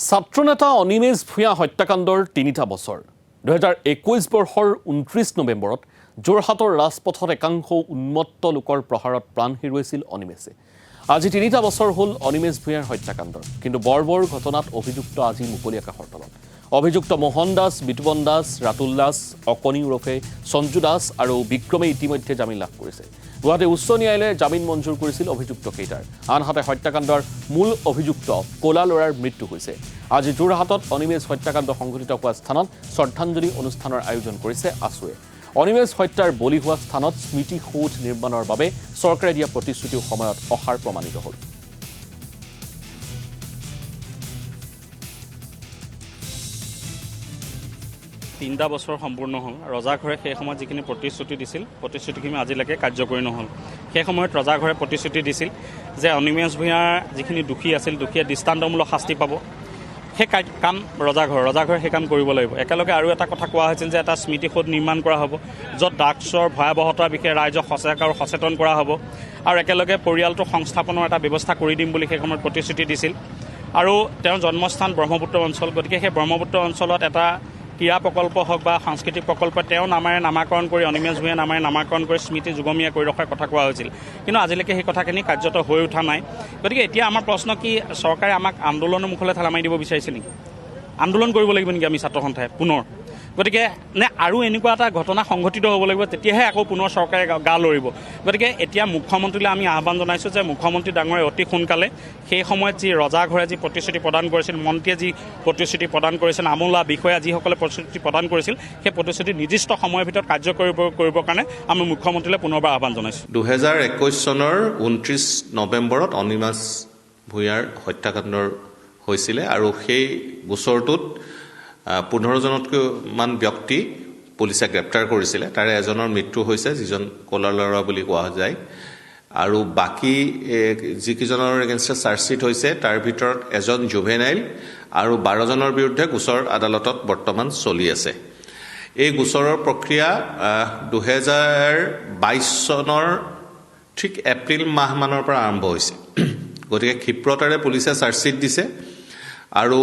ছাত্ৰনেতা অনিমেষ ভূঞা হত্যাকাণ্ডৰ ৩টা বছৰ ২০২১ বৰ্ষৰ ২৯ নৱেম্বৰত যোৰহাটৰ ৰাজপথত একাংশ উন্মত্ত লোকৰ প্ৰহাৰত প্ৰাণ হেৰুৱাইছিল অনিমেষে। আজি ৩টা বছৰ হ'ল অনিমেষ ভূঞাৰ হত্যাকাণ্ডৰ, কিন্তু বৰ্বৰ ঘটনাত অভিযুক্ত আজি মুকলি আকাশৰ তলত। অভিযুক্ত মোহন দাস, বিতুপন দাস, ৰাতুল দাস, অকণি ওৰফে সঞ্জু দাস আৰু বিক্ৰমে ইতিমধ্যে জামিন লাভ কৰিছে। গুৱাহাটী উচ্চ ন্যায়ালয়ে জামিন মঞ্জুৰ কৰিছিল অভিযুক্তকেইটাৰ। আনহাতে হত্যাকাণ্ডৰ মূল অভিযুক্ত ক'লা ল'ৰাৰ মৃত্যু হৈছে। আজি যোৰহাটত অনিমেষ হত্যাকাণ্ড সংঘটিত হোৱা স্থানত শ্ৰদ্ধাঞ্জলি অনুষ্ঠানৰ আয়োজন কৰিছে আছুৱে। অনিমেষ হত্যাৰ বলি হোৱা স্থানত স্মৃতি সৌধ নিৰ্মাণৰ বাবে চৰকাৰে দিয়া প্ৰতিশ্ৰুতিও সময়ত অসাৰ প্ৰমাণিত হ'ল। তিনিটা বছৰ সম্পূৰ্ণ হ'ল। ৰজাঘৰে সেই সময়ত যিখিনি প্ৰতিশ্ৰুতি দিছিল, প্ৰতিশ্ৰুতিখিনি আজিলৈকে কাৰ্যকৰী নহ'ল। সেই সময়ত ৰজাঘৰে প্ৰতিশ্ৰুতি দিছিল যে অনিমেষ ভূঞাৰ যিখিনি দোষী আছিল, দোষীয়ে দৃষ্টান্তমূলক শাস্তি পাব। সেই কাম ৰজাঘৰে সেই কাম কৰিব লাগিব। একেলগে আৰু এটা কথা কোৱা হৈছিল যে এটা স্মৃতিসৌধ নিৰ্মাণ কৰা হ'ব, য'ত ড্ৰাগছৰ ভয়াৱহতাৰ বিষয়ে ৰাইজক সচেতন কৰা হ'ব, আৰু একেলগে পৰিয়ালটো সংস্থাপনৰ এটা ব্যৱস্থা কৰি দিম বুলি সেই সময়ত প্ৰতিশ্ৰুতি দিছিল। আৰু তেওঁৰ জন্মস্থান ব্ৰহ্মপুত্ৰ অঞ্চল, গতিকে সেই ব্ৰহ্মপুত্ৰ অঞ্চলত এটা ক্ৰীড়া প্ৰকল্প হওক বা সাংস্কৃতিক প্ৰকল্প তেওঁৰ নামেৰে নামাকৰণ কৰি, অনিমেষ ভূঞাৰ নামেৰে নামাকৰণ কৰি স্মৃতি যুগমীয়া কৰি ৰখাৰ কথা কোৱা হৈছিল। কিন্তু আজিলৈকে সেই কথাখিনি কাৰ্যত হৈ উঠা নাই। গতিকে এতিয়া আমাৰ প্ৰশ্ন কি, চৰকাৰে আমাক আন্দোলনৰ মুখলৈ ঠেলা মাৰি দিব বিচাৰিছে নেকি? আন্দোলন কৰিব লাগিব নেকি আমি ছাত্ৰ সন্থাই পুনৰ? গতিকে নে আৰু এনেকুৱা এটা ঘটনা সংঘটিত হ'ব লাগিব, তেতিয়াহে আকৌ পুনৰ চৰকাৰে গা লৰিব। গতিকে এতিয়া মুখ্যমন্ত্ৰীলৈ আমি আহ্বান জনাইছোঁ যে মুখ্যমন্ত্ৰী ডাঙৰে অতি সোনকালে সেই সময়ত যি ৰজাঘৰে যি প্ৰতিশ্ৰুতি প্ৰদান কৰিছিল, মন্ত্ৰীয়ে যি প্ৰতিশ্ৰুতি প্ৰদান কৰিছিল, আমোলা বিষয়া যিসকলে প্ৰতিশ্ৰুতি প্ৰদান কৰিছিল, সেই প্ৰতিশ্ৰুতি নিৰ্দিষ্ট সময়ৰ ভিতৰত কাৰ্যকৰী কৰিবৰ কাৰণে আমি মুখ্যমন্ত্ৰীলৈ পুনৰবাৰ আহ্বান জনাইছোঁ। ২০২১ চনৰ ২৯ নৱেম্বৰত অনিমেষ ভূঞাৰ হত্যাকাণ্ড হৈছিলে আৰু সেই গোচৰটোত ১৫জনতকৈ মান ব্যক্তি পুলিচে গ্ৰেপ্তাৰ কৰিছিলে। তাৰে এজনৰ মৃত্যু হৈছে, যিজন ক'লা ল'ৰা বুলি কোৱা যায়, আৰু বাকী যিকেইজনৰ এগেইনষ্টে চাৰ্জশ্বিট হৈছে তাৰ ভিতৰত এজন জুভেনাইল আৰু ১২জনৰ বিৰুদ্ধে গোচৰ আদালতত বৰ্তমান চলি আছে। এই গোচৰৰ প্ৰক্ৰিয়া ২০২২ চনৰ ঠিক এপ্ৰিল মাহমানৰ পৰা আৰম্ভ হৈছে। গতিকে ক্ষিপ্ৰতাৰে পুলিচে চাৰ্জশ্বিট দিছে আৰু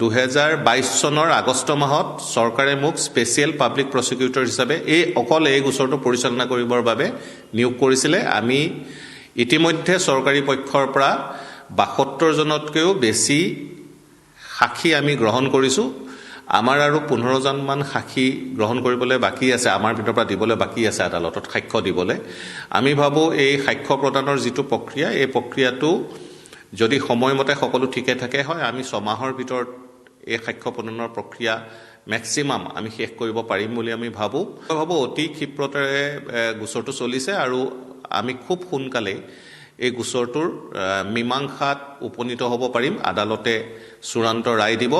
২০২২ চনৰ আগষ্ট মাহত চৰকাৰে মোক স্পেচিয়েল পাব্লিক প্ৰচিকিউটৰ হিচাপে অকল এই গোচৰটো পৰিচালনা কৰিবৰ বাবে নিয়োগ কৰিছিলে। আমি ইতিমধ্যে চৰকাৰী পক্ষৰ পৰা ৭২জনতকৈও বেছি সাক্ষী আমি গ্ৰহণ কৰিছোঁ। আমাৰ আৰু ১৫জনমান সাক্ষী গ্ৰহণ কৰিবলৈ বাকী আছে, আমাৰ ভিতৰৰ পৰা দিবলৈ বাকী আছে আদালতত সাক্ষ্য দিবলৈ। আমি ভাবোঁ এই সাক্ষ্য প্ৰদানৰ যিটো প্ৰক্ৰিয়া, এই প্ৰক্ৰিয়াটো যদি সময়মতে সকলো ঠিকে থাকে হয়, আমি ৬ মাহৰ ভিতৰত এই সাক্ষ্য প্ৰদানৰ প্ৰক্ৰিয়া মেক্সিমাম আমি শেষ কৰিব পাৰিম বুলি আমি ভাবোঁ। মই ভাবোঁ অতি ক্ষিপ্ৰতাৰে গোচৰটো চলিছে আৰু আমি খুব সোনকালে এই গোচৰটোৰ মীমাংসাত উপনীত হ'ব পাৰিম। আদালতে চূড়ান্ত ৰায় দিব।